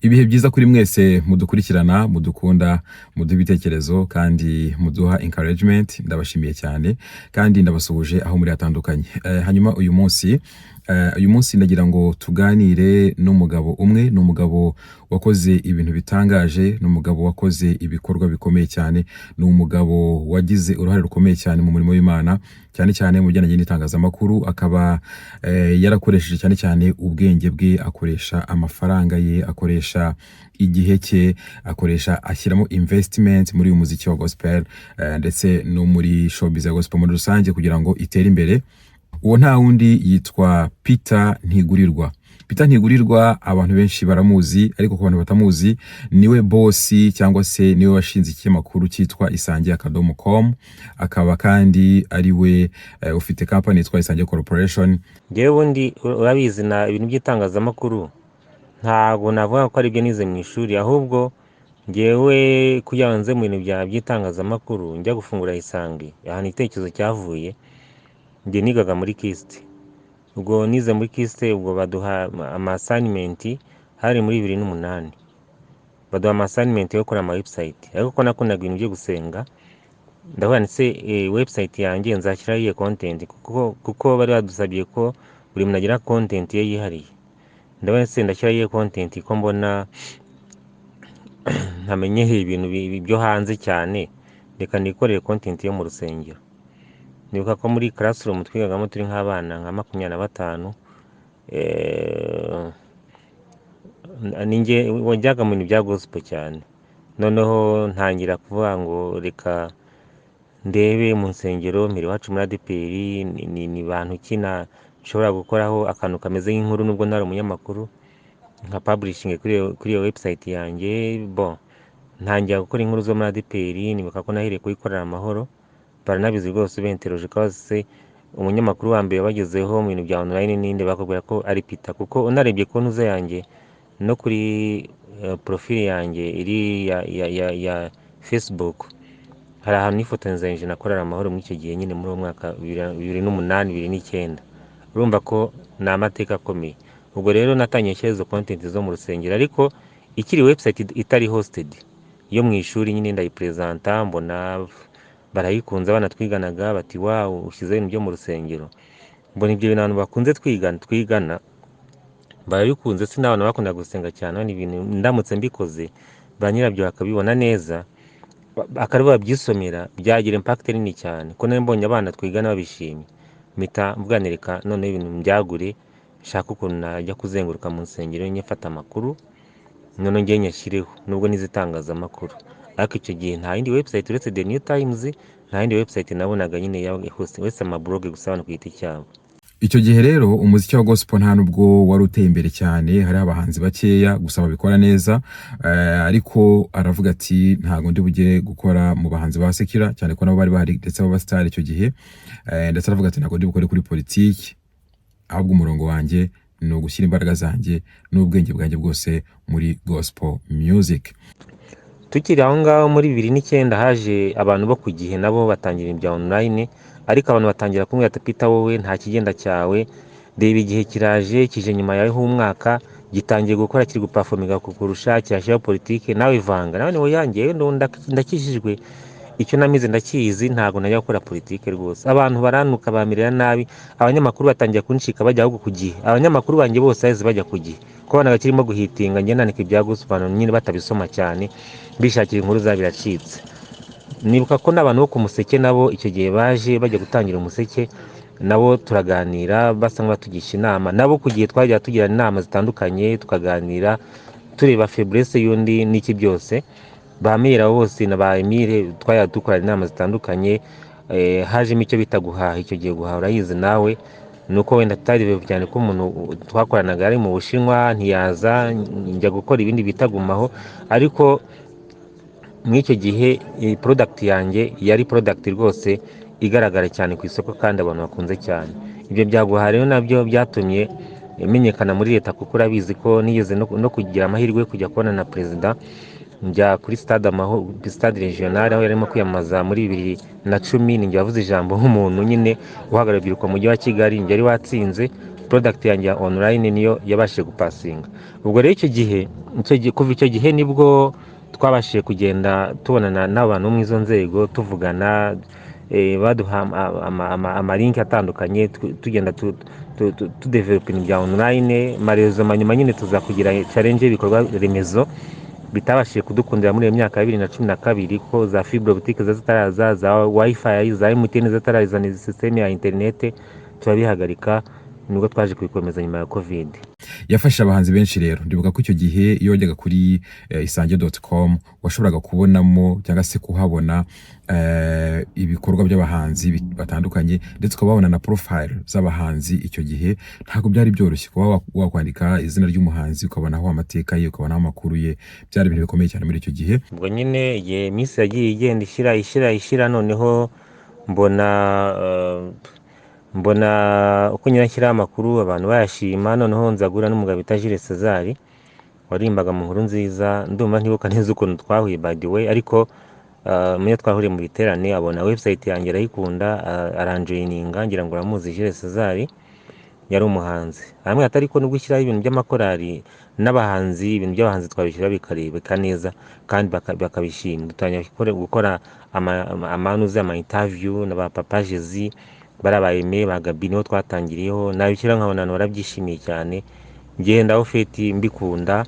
Ibihe byiza kuri mwese mudukurikirana, mudukunda, muduha ibitekerezo kandi muduha encouragement. Ndabashimiye cyane kandi ndabasuhuje aho muri hatandukanye. Hanyuma uyu munsi ndagira ngo tuganire n'umugabo umwe, n'umugabo wakoze ibintu bitangaje, n'umugabo wakoze ibikorwa bikomeye cyane, n'umugabo wagize uruhare rukomeye cyane mu murimo w'Imana, cyane cyane mu bijyanye n'itangazamakuru. Akaba yarakoresheje cyane cyane ubwenge bwe, akoresha amafaranga ye, akoresha igihe cye, akoresha ashyiramo investment muri uyu muziki wa gospel, ndetse no muri showbiz ya gospel muri rusange kugira ngo itere imbere. Uwo nta wundi yitwa Peter Ntigurirwa. Peter Ntigurirwa abantu benshi baramuzi, ariko ku bantu batamuzi, niwe bossi cyangwa se niwe washinze ikinyamakuru cyitwa isange.com. Akaba kandi ari we ufite company yitwa Isange Corporation. Ngewe ubundi urabizi na ibintu by'itangazamakuru ntabwo navuga ko ari byo nize mu ishuri, ahubwo ngewe kugira ngo nze mu bintu by'itangazamakuru njya gufungura Isange, ahantu igitekerezo cyavuye. Njye nigaga muri KIST, ubwo nize muri KIST, ubwo baduha assignment hari muri 2008, baduha assignment yo gukora ama website. Ariko ko nakundaga ibintu byo gusenga, ndavuga nti website yanjye nzashyiraho iyo content, kuko bari badusabye ko buri muntu agira content ye yihariye. Ndavuga nti ndashyiraho iyo content ko mbona ntamenyeye ibintu byo hanze cyane, reka nikorere content yo mu rusengero. Nibuka ko muri classroom twigagamo turi nk'abana nka 25, ninjye wajyaga mu bintu bya gospel cyane. Noneho ntangira kuvuga ngo reka ndebe mu nsengero mbere wacu muri ADPR ni bantu kina nshobora gukoraho akantu kameze nk'inkuru, nubwo ntari umunyamakuru, nka publishing kuri iyo website yanjye. Ntangira gukora inkuru zo muri ADPR. Nibuka ko nahiriye kuyikorera Amahoro, baranabizi rwose benteroje ko se umunyamakuru wa mbere bagezeho mu bintu bya online ninde, bakubwira ko ari Peter. Kuko unarebye ko ntuze yanjye no kuri profile yanjye iri ya Facebook, hari ahantu nifotoranije nakorera Amahoro muri icyo gihe nyine muri uwo mwaka 2008 2009. Urumva ko ni amateka akomeye. Ubwo rero natangiye cyezo content zo mu rusengero, ariko ikiri website itari hosted yo mu ishuri nyine ndayipresenta, mbona barayikunze, banatwiganaga bati wow ushyize ibintu byo mu rusengero. Mbona ibyo bintu abantu bakunze twigana barabikunze. Sinabana bakunda gusenga cyane, ni ibintu ndamutse mbikoze ba nyirabyo bakabibona neza, akareba byisomera, byagira impact nini cyane. Ko nari mbonye abana twigana babishimye, mpita mvuganirika none ibintu mbyagure, shaka ukuntu najya kuzenguruka mu nsengero nyefata amakuru, none ngiye nyashyireho, nubwo nizitangazamakuru. Ariko icyo gihe nta yindi website uretse The New Times, nta yindi website nabonaga nyine ya host wese amablog gusa abantu ku giti cyabo. Icyo gihe rero umuziki wa gospel nta nubwo wari uteye imbere cyane, hari abahanzi bakeya gusa babikora neza. Ariko aravuga ati ntago ndi bujye gukora mu bahanzi ba sekira cyane ko nabo bari bahari ndetse aba star icyo gihe. Ndetse aravuga ati ntago ndi bukore kuri politiki, ahubwo umurongo wanjye ni ugushyira imbaraga zanjye n'ubwenge bwanjye bwose muri gospel music. Tukiri aho ngaho muri 2009 haje abantu bo ku gihe, nabo batangira ibya online. Ariko abantu batangira kumwe ati Peter wowe nta kigenda cyawe, reba igihe kiraje kije nyuma yaho umwaka gitangiye gukora, kiri guperforminga kukurusha, kirashyiraho politike, nawe ivanga. Nawe niwe yangiye ndakishijwe, icyo namize ndakizi, ntago najya gukora politike rwose. Abantu baranuka bamirira nabi, abanyamakuru batangiye kunshika bajya ahubwo ku gihe. Abanyamakuru banjye bose aheze bajya ku gihe, ko banaga kirimo guhitinga, njye nandika ibya gospel nyine batabisoma cyane, bishakira inkuru zabiracitse. Nibuka ko n'abantu bo ku Museke nabo icyo gihe baje bajya gutangira Umuseke, nabo turaganira basa nk'abatugisha inama. Nabo ku gihe twajya tugira inama zitandukanye, tukaganira tureba faiblesse y'undi n'iki byose. Bamira bose na ba Emile twajya dukora inama zitandukanye. Hajemo icyo bita guhaha. Icyo gihe guhaha urayizi nawe, nuko wenda tutari cyane ko umuntu twakoranaga ari mu Bushinwa ntiyaza, njya gukora ibindi bitagumaho. Ariko mw'icyo gihe product yanjye yari product rwose igaragara cyane ku isoko kandi abantu bakunze cyane. Ibyo byaguha rero nabyo byatumye imenyekana muri leta, kuko urabizi ko nigeze no kugira amahirwe yo kujya kubona na president, njya kuri stade regional aho yarimo kwiyamaza muri 2010. Ninjye wavuze ijambo nk'umuntu nyine uhagarariye urubyiruko mu mujyi wa Kigali, njye ari watsinze product yanjye ya online niyo yabashije gupasinga. Ubwo rero kuva icyo gihe nibwo twabashije kugenda tubonana n'abantu mu izo nzego tuvugana, baduha amalinki atandukanye, tugenda tudevelopa ibintu bya online. Marezo manyuma nyine tuza kugira challenge y'ibikorwa remezo bitabashije kudukundira muri iyo myaka ya 2012 ko za fibre optique zitaraza, za wifi za MTN zitarazana system ya internet, turabihagarika. Nubwo twaje kubikomeza nyuma ya covid. Yafasha abahanzi benshi rero. Ndibuka ko icyo gihe iyo wajyaga kuri isange.com washoboraga kubonamo cyangwa se kuhabona ibikorwa by'abahanzi batandukanye, ndetse ukababona na profile z'abahanzi. Icyo gihe ntabwo byari byoroshye kuba wakwandika izina ry'umuhanzi, ukabonaho amateka ye, ukabonaho amakuru ye. Byari ibintu bikomeye cyane muri icyo gihe. Ubwo nyine igihe Miss yagiye igenda ishyira noneho mbona uko nyine ashyiraho amakuru abantu bayashima. Noneho nzagura n'umugabo bita Jules César warimbaga mu Nkuru Nziza. Ndumva ntibuka neza ukuntu twahuye by the way, ariko muyo twahuriye mu biterane abona website yanjye arayikunda, aranjoyininga. Ngira ngo uramuzi Jules César, yari umuhanzi. Hamwe atari ko nubwo ushyiraho ibintu by'amakorali n'abahanzi, ibintu by'abahanzi twabishyira bikarebeka neza kandi bakabishima. Dutangira gukora amanuze ama interview na ba Papa Jezi, barabayeme ba Gabi niho twatangiriyeho. Nabishyira nkabona barabyishimiye cyane. Ngenda aho feti mbikunda,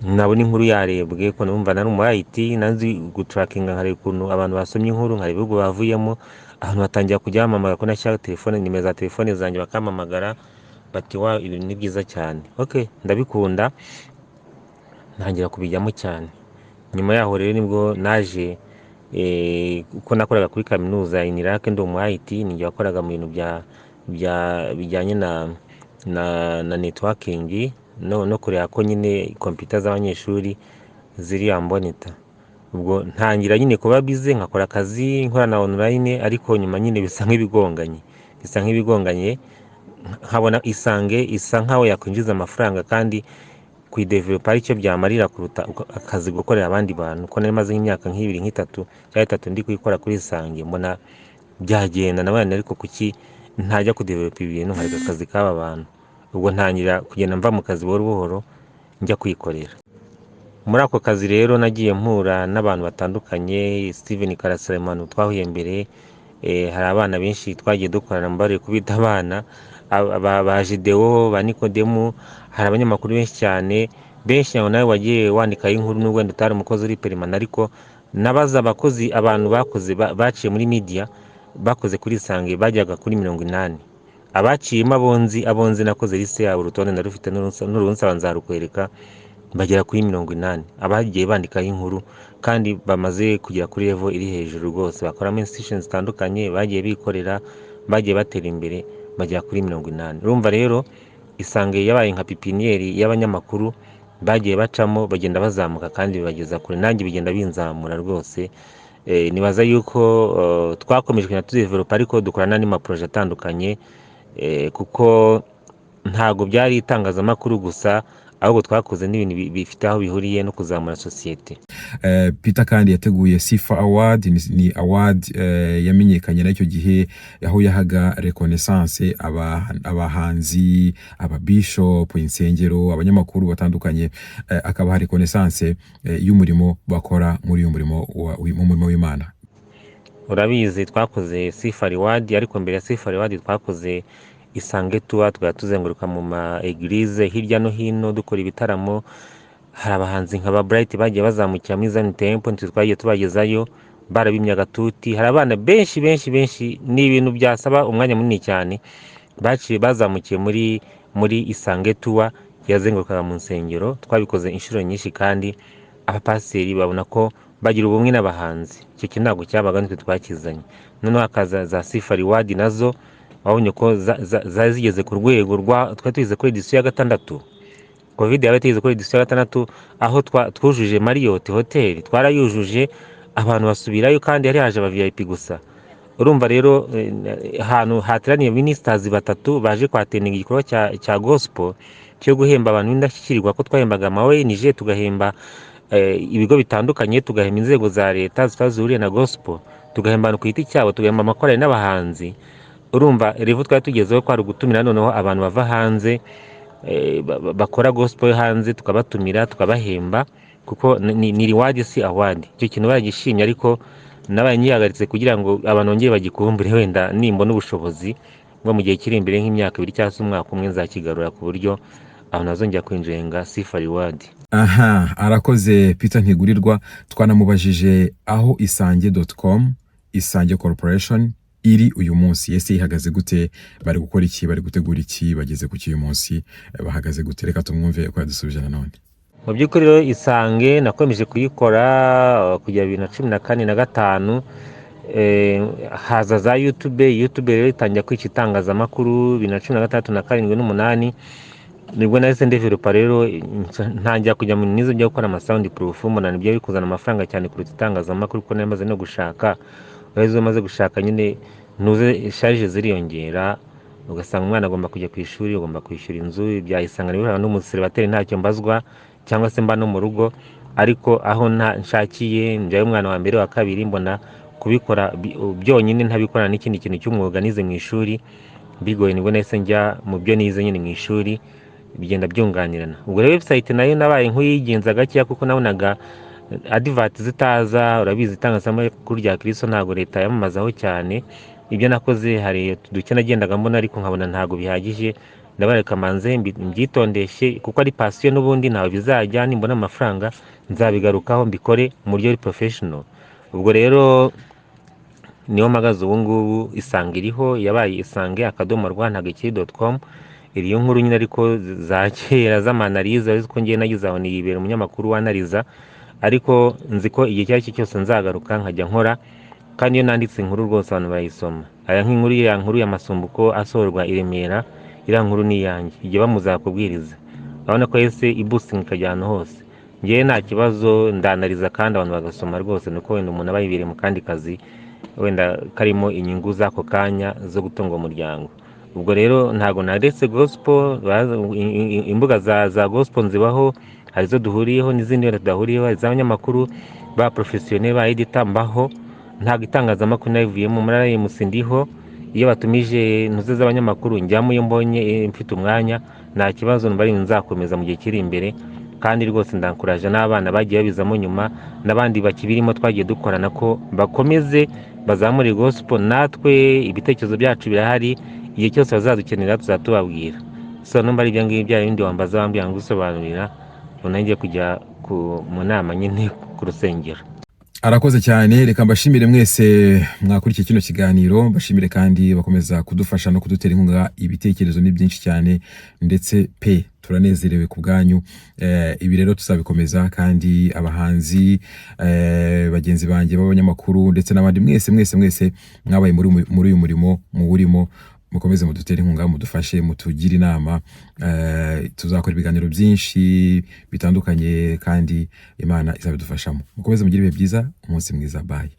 nabona inkuru yarebwe ko numva nari umu IT, nanzi gutrackinga nkareba ukuntu abantu basomye inkuru, nkareba ibihugu bavuyemo. Abantu batangira kujya bamamaga ko nashyira telefone, nimero za telefone zanjye bakamamagara bati wa ibintu ni byiza cyane. Okay, ndabikunda ntangira kubijyamo cyane. Nyuma yaho rero nibwo naje uko nakoraga kuri kaminuza ya Iniraq, ndi umu IT, ninjye wakoraga mu bintu bijyanye na networking no kureba ko nyine computer z'abanyeshuri ziri ambonita. Ubwo ntangira nyine kuba bize nkakora akazi nkora na online, ariko nyuma nyine bisa nk'ibigonganye nkabona Isange isa nkaho yakwinjiza amafaranga kandi kuidevelopa aricyo byamarira kuruta akazi gukorera abandi bantu. Ko nari maze nk'imyaka nk'ibiri nk'itatu cyangwa 3 ndi kuyikora kuri Isange, mbona byagenda nabana, ariko kuki ntajya kudevelopa ibintu nkareka akazi k'aba bantu. Ubwo ntangira kugenda mva mu kazi buhoro njya kwikorera. Muri ako kazi rero nagiye mpura n'abantu batandukanye. Steven Karasalemanu twahuye mbere, hari abana benshi twagiye dukorana mbare kubita abana ba Jideo, ba Nikodemu, hari abanyamakuru benshi cyane benshi. Nawe wagiye wandika inkuru n'ubwo ndutari umukozi uri permanent, ariko nabaza abakozi abantu bakoze baciye muri media bakoze kuri Isange bajyaga kuri 80. Abaciyemo abonzi nakoze liste yabo, urutonde ndarufite n'urunsa nzarukwereka, bagera kuri 80 abagiye bandikaho inkuru kandi bamaze kugera kuri level iri hejuru rwose, bakora mu institutions zitandukanye, bagiye bikorera, bagiye batera imbere, bagera kuri 80. Urumva rero Isange yabaye nka pipinieri y'abanyamakuru bagiye bacamo bagenda bazamuka kandi bageza kure. Nanjye bigenda binzamura rwose. Nibaza yuko twakomeje kujya tudevelopa, ariko dukorana n'ama project atandukanye, kuko ntago byari itangazamakuru gusa, ahubwo twakoze n'ibintu bifite aho bihuriye no kuzamura societe. Peter kandi yateguye Sifa Award, ni award yamenyekanye n'icyo gihe aho yahaga reconnaissance abahanzi, ababishop, insengero, abanyamakuru batandukanye, akabaha reconnaissance y'umurimo bakora muri uyu murimo w'Imana. Urabizi twakoze Sifa Award, ariko mbere ya Sifa Award twakoze Isange Tour, tuzenguruka mu ma eglise hirya no hino dukora ibitaramo. Hari abahanzi nka Bright bagiye bazamukira muri Zion Temple, twagiye tubagezayo barabimya gatuti. Hari abana benshi ni ibintu byasaba umwanya munini cyane baciye bazamukiye muri Isange Tour yazengurukaga mu nsengero. Twabikoze inshuro nyinshi kandi abapasiteri babona ko bagira ubumwe n'abahanzi. Icyo kintu ntabwo cyabaga nitwe twakizanye. Noneho hakaza za Sifa Award nazo wabonye ko zigeze ku rwego twari tugize kuri edition ya 6. Covid yabaye tugize kuri edition ya 6, aho twujuje Marriott Hotel, twarayujuje, abantu basubirayo kandi yari haje aba VIP gusa. Urumva rero ahantu hateraniye ministers 3 baje kwatendinga igikorwa cya gospel cyo guhemba abantu b'indashyikirirwa, ko twahembaga ama ONG, tugahemba ibigo bitandukanye, tugahemba inzego za leta zitazuriye na gospel, tugahemba ku giti cyabo, tugahemba amakorali n'abahanzi. urumva revo twari tugezeho ko ari ugutumira noneho abantu bava hanze, bakora gospel yo hanze, tukabatumira tukabahemba, kuko ni reward si award. Icyo kintu baragishimye, ariko nabaye nyihagaritse kugira ngo abantu bongere bagikumbure, wenda nimbona ubushobozi ngo mu gihe kiri imbere nk'imyaka 2 cyangwa se umwaka umwe nzakigarura ku buryo abantu bazongera kwinjenga sifa reward. Aha, arakoze Peter Ntigurirwa. Twanamubajije aho isange.com, Isange Corporation iri uyu munsi, ese ihagaze gute, bari gukora iki, bari gutegura iki, bageze ku uyu munsi, bahagaze gute? Reka tumwumve ko yadusubije nanone. Mu by'ukuri rero Isange nakomeje kuyikora kujya 2014 na 5, haza za YouTube rero itangira kwica itangazamakuru 2016 na 7 n'8, nibwo nahise ndevelopa rero ntangira kujya mu nizo byo gukora ama sound proof, mbona nibyo biri kuzana amafaranga cyane kuruta itangazamakuru, kuko namaze no gushaka, wezo maze gushaka nyine nuze charge ziriyongera, ugasanga umwana agomba kujya ku ishuri, ugomba kwishyura inzu, byayisanga niba n'umuseribateri ntacyo mbazwa, cyangwa se mba no mu rugo, ariko aho nshakiye njyayo umwana wa mbere wa kabiri, mbona kubikora byonyine ntabikora n'ikindi kintu cy'umwuga nize mu ishuri bigoye, nibwo nahise njya mu byo nize nyine mu ishuri, bigenda byunganirana. Ubwo rero website nayo nabaye nk'uyigenza gakeya, kuko nabonaga advert zitaza, urabizi itangazamakuru rya Kristo ntago leta yamamazaho cyane. Ibyo nakoze hari duke nagendaga mbona, ariko nkabona ntago bihagije, ndabareka manze mbyitondeshe, kuko ari passion n'ubundi ntawe bizajya, nimbona amafaranga nzabigarukaho mbikore mu buryo professional. Ubwo rero niyo magaze ubu ngubu. Isange iriho, yabaye isange.rw.com, iriyo nkuru nyine ariko za kera z'amanaliza, ariko ngiye nagize aho niyibera umunyamakuru wanaliza, ariko nzi ko igihe cyari cyose nzagaruka nkajya nkora, kandi iyo nanditse inkuru rwose abantu bayisoma. Aya nk'inkuru ya nkuru ya Masumbuko asorwa i Remera, iriya nkuru ni yanjye, igihe bamuzakubwiriza urabona ko yese ibusting ikajyana hose. Ngiye nta kibazo ndanaliza, kandi abantu bagasoma rwose, nuko wenda umuntu aba yibereye mu kandi kazi wenda karimo inyungu z'ako kanya zo gutunga umuryango. Ubwo rero ntago naretse gospel, imbuga za gospel nzibaho, hari zo duhuriyeho n'izindi wenda tudahuriyeho, hari z'abanyamakuru ba professionnel ba editor mbaho, ntago itangazamakuru navuyemo muri musindiho. Iyo batumije ntuze z'abanyamakuru njyamo, iyo mbonye mfite umwanya nta kibazo, mbari nzakomeza mu gihe kiri imbere, kandi rwose ndankuraje n'abana bagiye babizamo nyuma, n'abandi bakibirimo twagiye dukorana ko bakomeze bazamure gospel. Natwe ibitekerezo byacu birahari, igihe cyose bazadukenera tuzatubabwira. So numva ari ibyo ngibyo bindi wambaza wambwira ngo usobanurira, unangiye kujya mu nama nyine ku rusengero. Arakoze cyane. Reka mbashimire mwese mwakurikiye kino kiganiro, mbashimire kandi bakomeza kudufasha no kudutera inkunga. Ibitekerezo ni byinshi cyane, ndetse turanezerewe ku bwanyu. Ibi rero tuzabikomeza, kandi abahanzi bagenzi banjye b'abanyamakuru ndetse n'abandi mwese mwabaye muri uyu murimo muwurimo, mukomeze mudutere inkunga, mudufashe, mutugire inama. Tuzakora ibiganiro byinshi bitandukanye, kandi Imana izabidufashamo. Mukomeze mugire ibihe byiza, umunsi mwiza, bye.